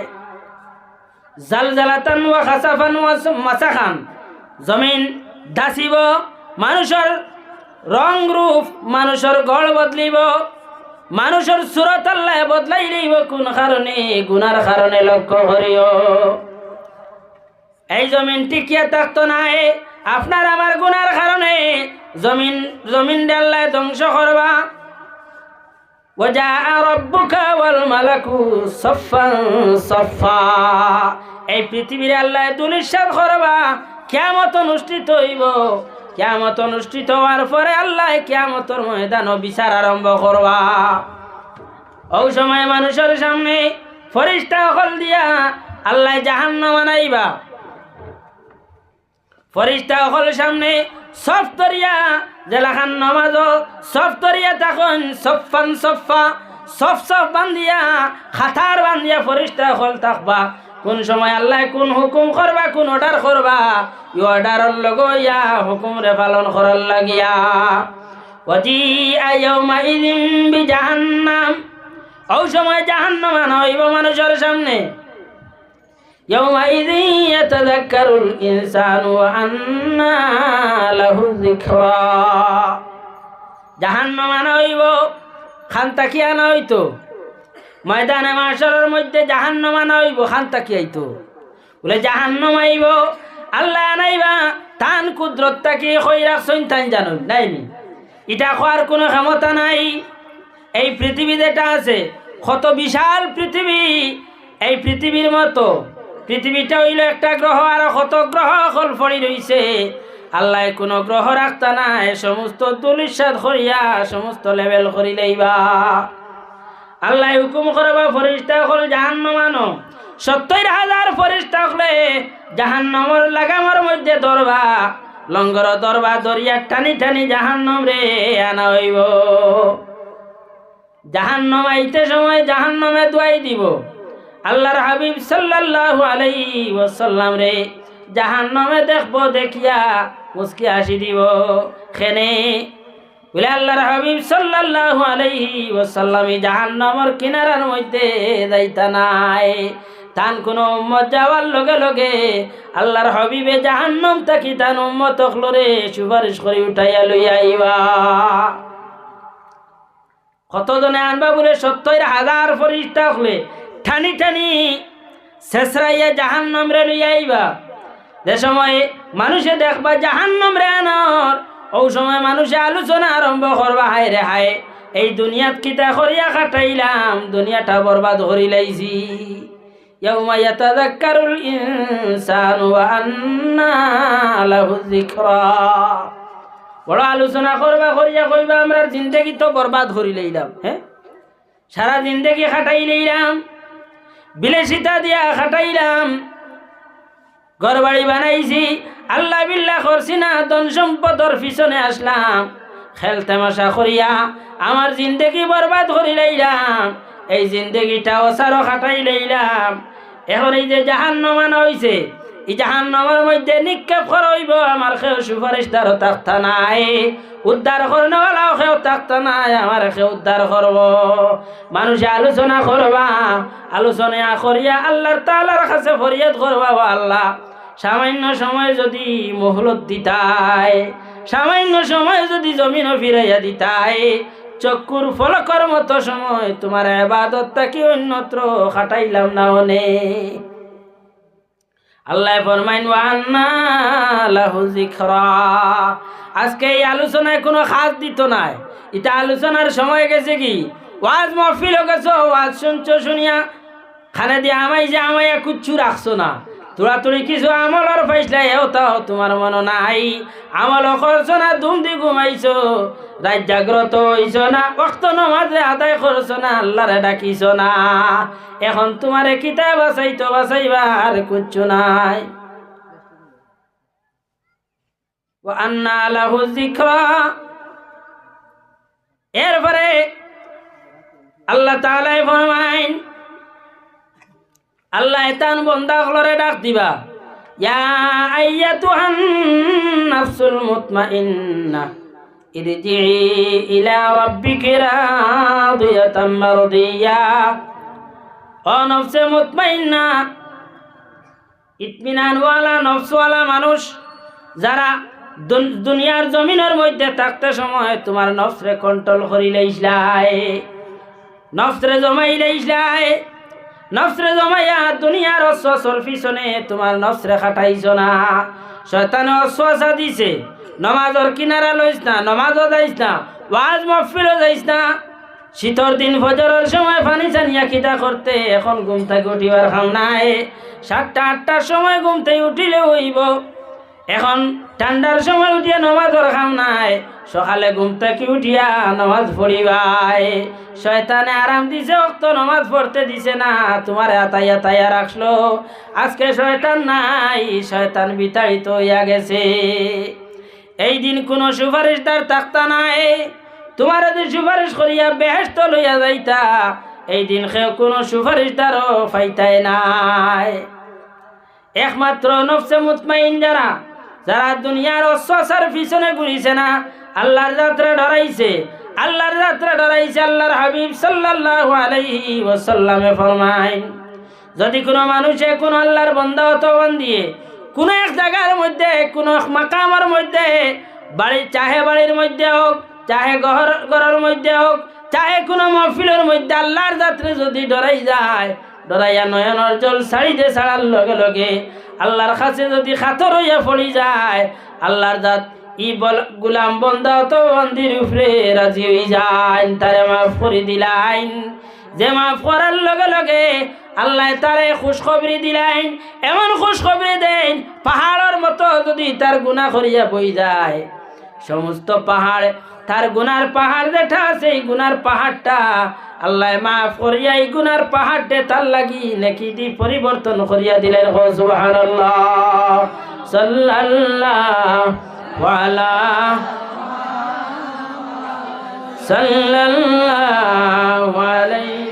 জালজালাতান ওয়া খাসাফান ওয়া মাসাখান, জমিন ধাসিব, মানুষের রং রূপ মানুষের গড় বদলিব, মানুষের সুরত আল্লাহ বদলাই লইব। কোন কারণে? গুনার কারণে। লক্ষ্য করিও এই জমিন টিকিয়া থাকতো নাই, আপনার আমার গুনার কারণে জমিন আল্লাহ ধ্বংস করবা। ওয়া জাআ রাব্বুকা ওয়াল মালাকু সাফফান সাফফা, এই পৃথিবীর আল্লাহ দুলিশাত করবা। কিয়ামত অনুষ্ঠিত হইব, কিয়ামত অনুষ্ঠিত হওয়ার পরে আল্লাহ কিয়ামতের ময়দান বিচার আরম্ভ করবা। ওই সময় মানুষের সামনে ফেরেশতা হল দিয়া আল্লাহ জাহান্নাম আনাইবা। ফরিস্তা হল সামনে সফতরিয়া জেলাখান নামাজ সফতরিয়া তখন সফান সফা সফ সফ বান্ধিয়া খাতার বান্ধিয়া ফরিস্তা হল থাকবা কোন সময় আল্লাহ কোন হুকুম করবা কোন অর্ডার করবা ই অর্ডারর লগইয়া হুকুম রে পালন করার লাগিয়া ওয়াজি আয়াউমা ইযিম বিজাহান্নাম ওই সময় জাহান্নাম আনা হইব মানুষের সামনে ইয়াউমাইযি ইয়াতাযাক্কারুল ইনসানু ওয়া আন্না লাহু যিকরা জাহান্নাম আনা হইব খান্তাকি আনা হইতো ময়দানে মাশারের মধ্যে জাহান্নাম আনা হইব খান্তাকি আইতো বলে জাহান্নাম আইব আল্লাহ আনাইবা তান কুদরত তাকি কই রাখছইন তাই জানো নাইনি এটা কোয়ার কোনো ক্ষমতা নাই এই পৃথিবী যেটা আছে কত বিশাল পৃথিবী এই পৃথিবীর মতো পৃথিবীটা হইল একটা গ্রহ আর কত গ্রহ হল পড়ি রইছে আল্লাহ কোনো গ্রহ রাখতা না সমস্ত দুলিশাদ করিয়া সমস্ত লেভেল করি লইবা আল্লাহ হুকুম করবা ফরিস্তা হল জাহান্নাম আনো ৭০,০০০ ফরিস্তা হলে জাহান্নামের লাগামের মধ্যে ধরবা লঙ্গর ধরবা দরিয়া টানি টানি জাহান্নাম রে আনা হইব জাহান্নাম আইতে সময় জাহান্নামে দুয়াই দিব আল্লাহর হাবিব সাল্লাল্লাহু আলাইহি ওয়াসাল্লাম রে জাহান্নামে দেখবো দেখিয়া মুস্কি হাসি দিব খেনে বলে আল্লাহর হাবিব সাল্লাল্লাহু আলাইহি ওয়াসাল্লাম জাহান্নামের কিনারার মধ্যে যাইতা নাই তান কোন উম্মত যাওয়ার লগে লগে আল্লাহর হাবিবে জাহান্নাম থাকি তান উম্মত হলরে সুপারিশ করে উঠাইয়া লইয়া আইবা কতজনে আনবা বলে ৭০,০০০ ফরিস্তা হলে ঠানি ঠানি শেষরাইয়া জাহান্নাম রে লইয়া আইবা যে সময় মানুষে দেখবা জাহান্নাম রে আনর ও সময় মানুষে আলোচনা আরম্ভ করবা হায় রে হায় এই দুনিয়াত কিতা করিয়া কাটাইলাম দুনিয়াটা বরবাদ করি লাইছি ইয়াউমা ইয়াতাযাক্কারুল ইনসানু ওয়া আন্না লাহু যিকরা বড় আলোচনা করবা করিয়া কইবা আমরা জিন্দেগি তো বরবাদ করি লইলাম হ্যাঁ সারা জিন্দেগি খাটাই লইলাম বিলাসিতা দিয়া খাটাইলাম ঘর বাড়ি বানাইছি আল্লাহ বিল্লাহ করছি না ধন সম্পদর পিছনে আসলাম খেল তামাশা করিয়া আমার জিন্দেগি বরবাদ করি লইলাম এই জিন্দেগিটা অসারও খাটাই লইলাম এখন এই যে জাহান্নাম আনা হইছে এই জাহান্নামের মধ্যে নিক্ষেপ করা হইব আমার কেউ সুপারিশদারও থাকতা নাই উদ্ধার করনেওয়ালাও কেউ থাকতা নাই আমার কেউ উদ্ধার করব মানুষে আলোচনা করবা আলোচনা করিয়া আল্লাহর তাআলার কাছে ফরিয়াদ করবা ও আল্লাহ সামান্য সময় যদি মোহলত দিতাই সামান্য সময় যদি জমিনও ফিরাইয়া দিতাই চক্ষুর ফলকর মতো সময় তোমার ইবাদতটা কি অন্যত্র খাটাইলাম না ওনে আল্লাহ ফরমাইন ওয়া আন্না লাহু যিকরা আজকে এই আলোচনায় কোনো খাস দিত নাই এটা আলোচনার সময় গেছে কি ওয়াজ মাহফিল গেছো ওয়াজ শুনছো শুনিয়া খানে দিয়ে আমাইয়া কুচ্ছু রাখছো না তোড়াতুড়ি কিছু আমলর ফাইসলা এওতাও তোমার মনে নাই আমল করছো না ধুম দি ঘুমাইছো রাত জাগ্রত হইছো না ওয়াক্ত নামাজে আদায় করছো না আল্লাহরে ডাকিছো না এখন তোমারে কিতা বাঁচাইতো বাঁচাইবার কুচ্ছু নাই ওয়া আন্না লাহু যিকরা এরপরে আল্লাহ তাআলা ফরমাইন আল্লাহ এতান বন্দা হলরে ডাক দিবা ইয়া আইয়াতুহান নাফসুল মুতমাইন্না ইরজিই ইলা রাব্বিকি রাদিয়াতাম মারদিয়া ও নফসে মুতমাইন্না ইতমিনানওয়ালা নফসওয়ালা মানুষ যারা দুনিয়ার জমিনের মধ্যে থাকতে সময় তোমার নফসরে কন্ট্রোল করি লাইছলাই নফসরে জমাই লাইছলাই নফসরে জমাইয়া দুনিয়ার অশ্বাসর পিছনে তোমার নফসরে খাটাইছো না শয়তানে অশ্বাসা দিছে নমাজর কিনারা লইস না নমাজও যাইস না ওয়াজ মাহফিলও যাইস না শীতর দিন ফজরের সময় পানি চানিয়া খিদা করতে এখন ঘুম থেকে উঠিবার খাম নাই ৭টা ৮টার সময় ঘুম থেকে উঠিলে হইব এখন ঠান্ডার সময় উঠিয়া নমাজর খাম নাই, সকালে ঘুম থেকে উঠিয়া নমাজ পড়িবাই। শয়তানে আরাম দিছে, অক্ত নমাজ পড়তে দিছে না, তোমার আতাইয়া তাইয়া রাখলো। আজকে শয়তান নাই, শয়তান বিতাড়িত হইয়া গেছে। এই দিন কোনো সুপারিশদার থাকতা নাই, তোমার যদি সুপারিশ করিয়া বেহেশত লইয়া যাইতা, এই দিন কেউ কোনো সুপারিশদারও পাইতাই নাই। একমাত্র নফসে মুতমাইন যারা, যারা দুনিয়ার অশ্বাসার পিছনে ঘুরিছে না, আল্লাহর যাত্রা ডরাইছে, আল্লাহর যাত্রা ডরাইছে। আল্লাহর হাবিব সাল্লাল্লাহু আলাইহি ওয়াসাল্লামে ফরমায়, যদি কোনো মানুষে কোনো আল্লাহর বান্দা অথবা দিয়ে কোনো এক জায়গার মধ্যে, কোনো এক মাকামের মধ্যে, চাহে বাড়ির মধ্যে হোক, চাহে ঘরের মধ্যে হোক, চাহে কোনো মহফিলের মধ্যে আল্লাহর যাত্রা যদি ডরাই যায়, ডরাইয়া নয়নের জল ছাড়িতে ছাড়ার লগে লগে আল্লাহর কাছে যদি খাতর হইয়া পড়ি যায়, আল্লাহর জাত ই গুলাম বন্দা তো বন্দির উপরে রাজি হয়ে যায়, তারে মাফ করে দিলাইন। যে মাফ করার লগে লগে আল্লাহ তারে খুশখবরি দিলেন, এমন খুশখবরি দেন পাহাড়ের মতো যদি তার গুনাহ করিয়া বই যায়, সমস্ত পাহাড়, তার গুনার পাহাড় যেটা আছে, এই গুনার পাহাড়টা আল্লাহ মাফ করিয়া এই গুনার পাহাড়টে তার লাগি নাকি দি পরিবর্তন করিয়া দিলেন। সুবহানাল্লাহ, সাল্লাল্লাহু আলা সাল্লাল্লাহু আলাইহি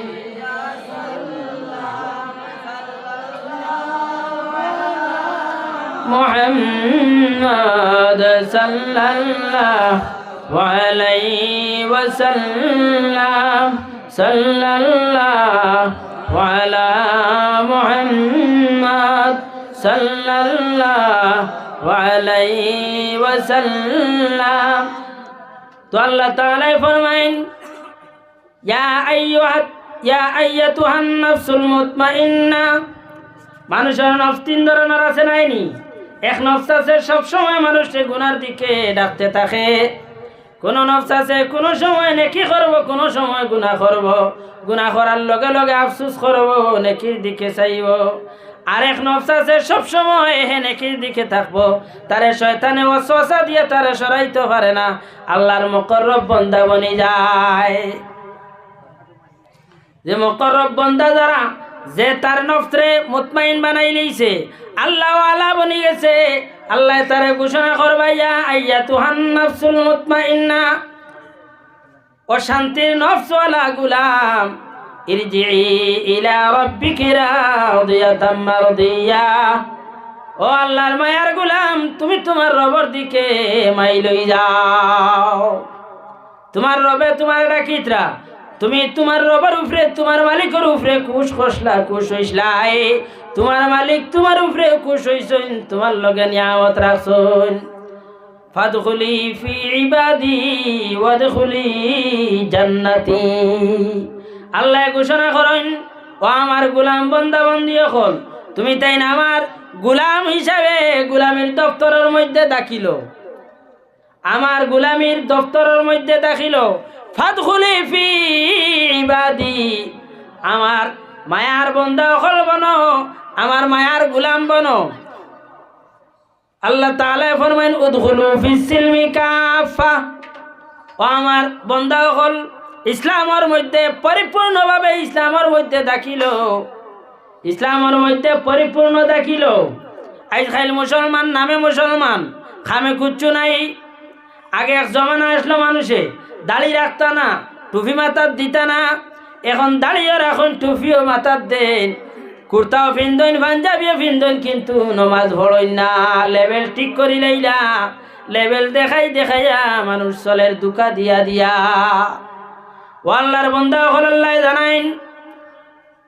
মুহাম্মদ সাল্লাল্লাহু আলাইহি ওয়াসাল্লাম, সাল্লাল্লাহু আলা মুহাম্মদ সাল্লাল্লাহু আলাইহি ওয়াসাল্লাম। তো আল্লাহ তাআলা ফরমায়েন, ইয়া আইয়াতুহান নাফসুল মুতমাইন্না। মানুষের নফস তিন ধরনের আছে নাইনি? এক নফস আছে সবসময় মানুষকে গুনার দিকে ডাকতে থাকে, কোন নফস আছে কোনো সময় নেকি করব, কোনো সময় গুনাহ করব, গুনাহ করার লগে লগে আফসোস করব, নেকির দিকে চাইব। আরেক নফস আছে সবসময় নেকির দিকে থাকবো, তারে শয়তানে ওয়াসওয়াসা দিয়ে তারে সরাইতে পারে না, আল্লাহর মুকররব বান্দা বনি যায়। যে মুকররব বান্দা যারা, যে তার নফসরে মুতমাইন বানাই লইছে, আল্লাহ ওয়ালা বনি গেছে, আল্লাহ তারে ঘোষণা করবাইয়া, আইয়াতুহান নাফসুল মুতমাইন্না, অশান্তির নফসওয়ালা গুলাম, ইরজিই ইলা রাব্বিকি রাদিয়াতাম মারদিয়া। ও আল্লাহর মায়ার গুলাম, তুমি তোমার রবের দিকে মাই লই যাও। তোমার রবে তোমার ডাকিতরা, তুমি তোমার রবের উপরে, তোমার মালিকের উপরে খুশ হইসলাই, তোমার মালিক তোমার উপরে খুশ হইছেন, তোমার লগে নিয়ামত রাখছেন। ফাদখুলি ফি ইবাদি ওয়াদখুলি জান্নাতি। আল্লাহ ঘোষণা করেন, ও আমার গোলাম বান্দা বান্দি, এখন তুমি তাই না আমার গোলাম হিসাবে গোলামের দপ্তরের মধ্যে দাখিল, আমার গোলামির দপ্তরের মধ্যে দাখিল। ফাদখুলি ফি ইবাদি, আমার মায়ার বান্দা হল বনো, আমার মায়ার গোলাম বনো। আল্লাহ তাআলা ফরমায়েন, উদখুলু ফিস সিলমি কাফা। ও আমার বান্দা হল ইসলামের মধ্যে পরিপূর্ণভাবে ইসলামের মধ্যে দাখিল, ইসলামের মধ্যে পরিপূর্ণ দাখিল। আজকাল মুসলমান নামে মুসলমান, খামে কুচ্ছু নাই। আগে এক জমানা আসলো মানুষে দাড়ি রাখতা না, টুপি মাথার দিতা না, এখন দাড়িও রাখুন, টুপিও মাথার দেন, কুর্তাও পিন্দন, পাঞ্জাবিও পিন্দন, কিন্তু নমাজ পড়ই না। লেভেল ঠিক করি লাইলা, লেভেল দেখাইয়া মানুষ চলের দুকা দিয়া দিয়া। ও আল্লাহর বান্দা হল, আল্লাহ জানাইন,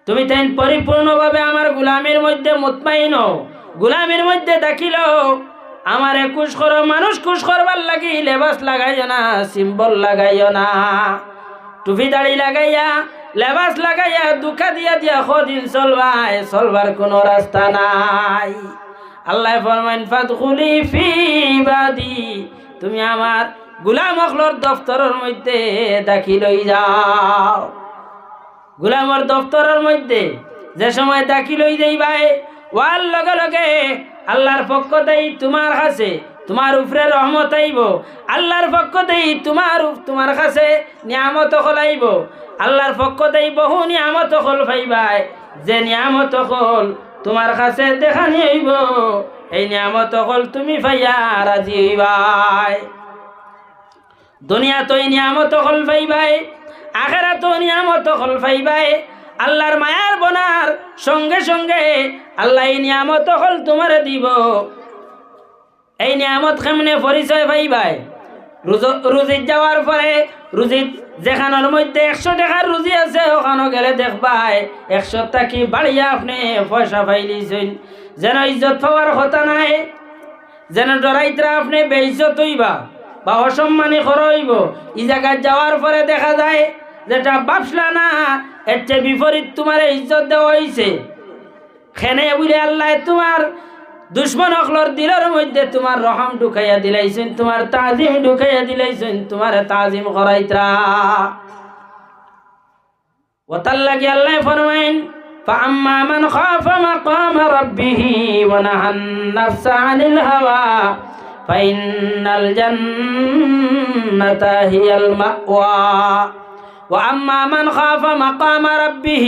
তুমি তাই পরিপূর্ণভাবে আমার গোলামের মধ্যে মুতমাইন, গোলামের মধ্যে দাখিল। আমারে খুশ করো, মানুষ খুশ করবার লাগি লেবাস লাগাইও না, সিম্বল লাগাইও না, টুপি দাড়ি লাগাইয়া লেবাস লাগাইয়া দুঃখা দিয়া দিয়া কদিন চলবার কোনো রাস্তা নাই। আল্লাহ ফরমাইন, ফাদখুলি ফি ইবাদি, তুমি আমার গোলাম হকলর দফতরের মধ্যে দাখিল হই যাও। গোলামের দফতরের মধ্যে যে সময় দাখিল হই যাইবাই, ওয়ার লগে লগে আল্লাহর পক্ষ দেই তোমার কাছে তোমার উপরে রহমত আইব, আল্লাহর পক্ষ দেই তোমার কাছে নিয়ামত হলাইব, আল্লাহর পক্ষ দেই বহু নিয়ামত হল পাইবাই, যে নিয়ামত হল তোমার কাছে দেখানি হইব, এই নিয়ামত হল তুমি পাইয়া রাজি হইবাই। দুনিয়া তো এই নিয়ামত হল পাইবাই, আখেরা তো নিয়ামত হল পাইবাই। আল্লাহর মায়ার বনার সঙ্গে সঙ্গে আল্লাহ এই নিয়ামত হল তোমার দিব। এই নিয়ামত কেমনে পরিচয় পাইবাই? রুজিত যাওয়ার পরে রুজিত যেখানোর মধ্যে 100 টাকার রুজি আছে ওখানে গেলে দেখবাই 100 টাকি বাড়িয়া আপনি পয়সা পাইলিছেন। যেন ইজ্জত পাওয়ার কথা নাই, যেন ডরাইতরা আপনি বেইজ্জত হইবা বা অসম্মানী হইব। এই জায়গায় যাওয়ার পরে দেখা যায় যেটা ভাবলা না এর চেয়ে বিপরীত তোমার ইজ্জত দেওয়া হয়েছে। খেনে বলে আল্লাহ তোমার দুশ্মন অখলর দিলের মধ্যে তোমার রহম ঢুকাইয়া দিলাইছেন, তোমার তাজিম ঢুকাইয়া দিলাইছেন, তোমার তাজিম করাইতরা। ওতার লাগে আল্লাহ ফরমাইন فأما من خاف مقام ربه ونهى النفس عن الهوى فإن الجنة هي المأوى وأما من خاف مقام ربه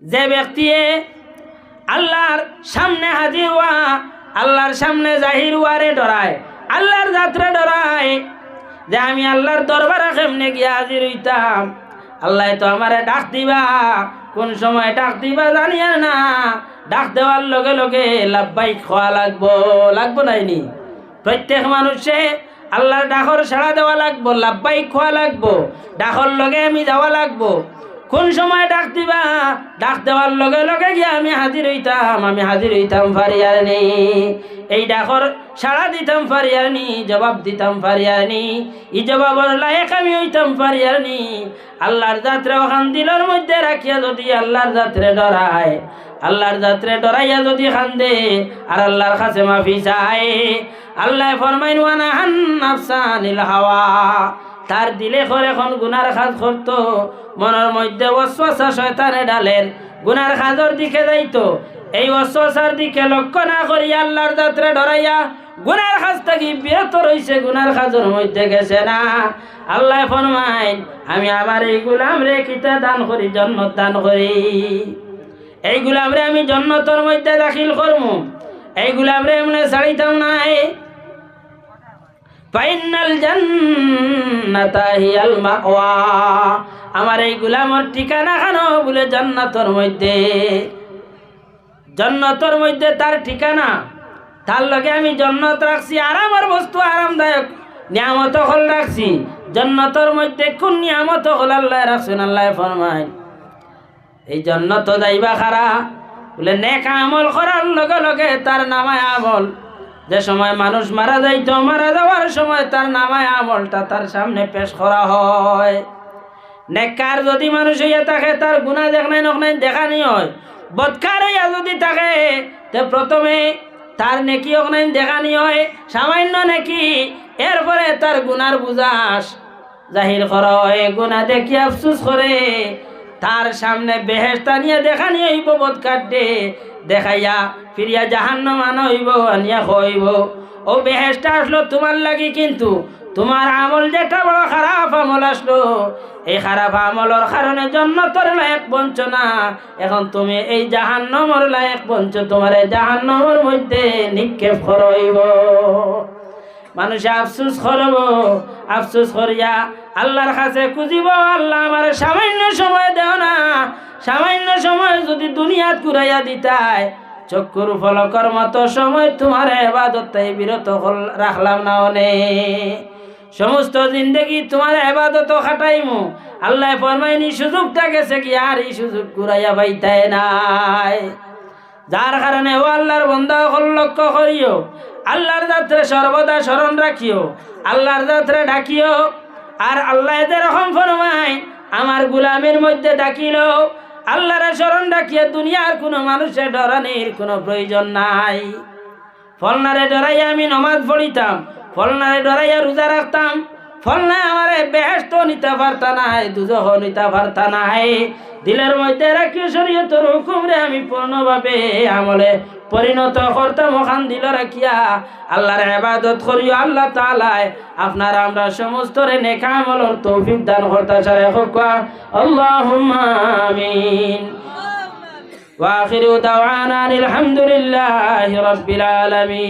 যে ব্যক্তি আল্লাহর সামনে হাজির হওয়া, আল্লাহর সামনে জাহির হওয়ারে ডরায়, আল্লাহর যাত্রা ডরায়, যে আমি আল্লাহর দরবারে কেমনে গিয়া হাজির হইতাম, আল্লাহ তো আমারে ডাক দিবা, কোন সময় ডাক দিবা জানিয়া না, ডাক দেওয়ার লগে লগে লাভবাই খোয়া লাগবো নাইনি? প্রত্যেক মানুষে আল্লাহর ডাকর সাড়া দেওয়া লাগবো, লাভবাই খোয়া লাগবো, ডাকর লগে আমি যাওয়া লাগবো। কোন সময় ডাক দিবা, ডাক দেওয়ার লগে লগে গিয়ে আমি হাজির হইতাম ফারিয়ার নি, এই ডাকর সাড়া দিতাম ফারিয়ার নি, জবাব দিতাম ফারিয়ার নি, এই জবাবর লায়ক আমি হইতাম ফারিয়ার নি। আল্লাহর যাত্রা ওখান দিলের মধ্যে রাখিয়া যদি আল্লাহর যাত্রে ডরায়, আল্লাহর যাত্রে ডরাইয়া যদি খান্দে আর আল্লাহর কাছে মাফি চায়, আল্লাহ ফরমাইন ওয়ানাহান নাফসা আনিল হাওয়া, তার দিলে করে এখন গুনার কাজ করতো, মনের মধ্যে ওয়াসওয়াসা শয়তানে ডালের গুনার কাজের দিকে যাইতো, এই ওয়াসওয়াসার দিকে লক্ষ্য না করিয়া আল্লাহর যাত্রা ডরাইয়া গুনার কাজ থেকে বিরত রইছে, গুনার কাজের মধ্যে গেছে না। আল্লাহ ফরমাইন আমি আমার এই গোলাম রে কিতা দান করি, জান্নাত দান করি, এই গোলাম রে আমি জান্নাতের মধ্যে দাখিল করমু, এই গোলাম রে এমনি ছাড়িতাম না। ফাইনাল জান্নাতা হিয়াল মাওয়া, আমার এই গোলামের ঠিকানা খানো বলে জান্নাতের মধ্যে, জান্নাতের মধ্যে তার ঠিকানা, তার লগে আমি জান্নাত রাখছি, আরামের বস্তু আরামদায়ক নিয়ামত হল রাখছি। জান্নাতের মধ্যে কোন নিয়ামত হল আল্লাহ রাখছেন? আল্লাহ ফরমায় এই জান্নাত যাইবা খারা বলে নেক আমল করার লগে লগে তার নামায় আমল, যে সময় মানুষ মারা যাইতো, মারা যাওয়ার সময় তার নামায় আমলটা তার সামনে পেশ করা হয়। নেককার যদি মানুষ হইয়া থাকে তার গুনাহ দেখনাই দেখানি হয়, বদকার হইয়া যদি থাকে তে প্রথমে তার নেকি ওখানে দেখানি হয় সামান্য নেকি, এরপরে তার গুনার বুঝাস জাহির করা হয়, গুনা দেখি আফসুস করে তার সামনে বেহেশতা নিয়ে দেখানি হইব, বদকারটে দেখাইয়া ফিরিয়া জাহান্নাম আনা হইব, আনিয়া হইব ও বেহেশতা আসলো তোমার লাগি, কিন্তু তোমার আমল যেটা বড় খারাপ আমল আসলো, এই খারাপ আমলের কারণে জান্নাতের লায়ক বঞ্চ না, এখন তুমি এই জাহান্নামের লায়ক বঞ্চ, তোমার এই জাহান্নামের মধ্যে নিক্ষেপ করইব। মানুষ আফসোস করব, আফসোস করিয়া আল্লাহর কাছে খুঁজিব, আল্লাহ আমার সামান্য সময় দেও না, সামান্য সময় যদি দুনিয়াত ঘুরাইয়া দিতাই, চক্ষুর ফলকর মতো সময় তোমার ইবাদতে বিরত রাখলাম না, অনেক সমস্ত জিন্দগি তোমার ইবাদত খাটাইমু। আল্লাহ ফরমাইনি সুযোগটা গেছে কি আর এই সুযোগ ঘুরাইয়া পাইতাই নাই, যার কারণে ও আল্লাহর বান্দা লক্ষ্য করিও, আল্লাহর যাত্রা সর্বদা স্মরণ রাখিও, আল্লাহর যাত্রা ডাকিও। আর আল্লাহ যেরকম ফরমায় আমার গোলামের মধ্যে ডাকিল, আল্লাহর স্মরণ রাখিয়া দুনিয়ার কোনো মানুষের ডরানির কোনো প্রয়োজন নাই। ফলনারে ডরাইয়া আমি নমাজ পড়িতাম, ফলনারে ডরাইয়া রোজা রাখতাম, ফল নাই আমারে বেহেশত নিতে পারতা নাই, দুজখ নিতে পারতা নাই। দিলের মধ্যে রাখি শরীয়তের হুকুম রে আমি পূর্ণভাবে আমলে পরিণত করতাম। ওখান দিল রাখিয়া আল্লাহর ইবাদত করিও। আল্লাহ তাআলা আপনার আমরা সমস্ত রে নেক আমলের তৌফিক দান করতে চায়। আল্লাহুম্মা আমিন। ওয়া আখিরু দাওয়ানা আলহামদুলিল্লাহি রাব্বিল আলামিন।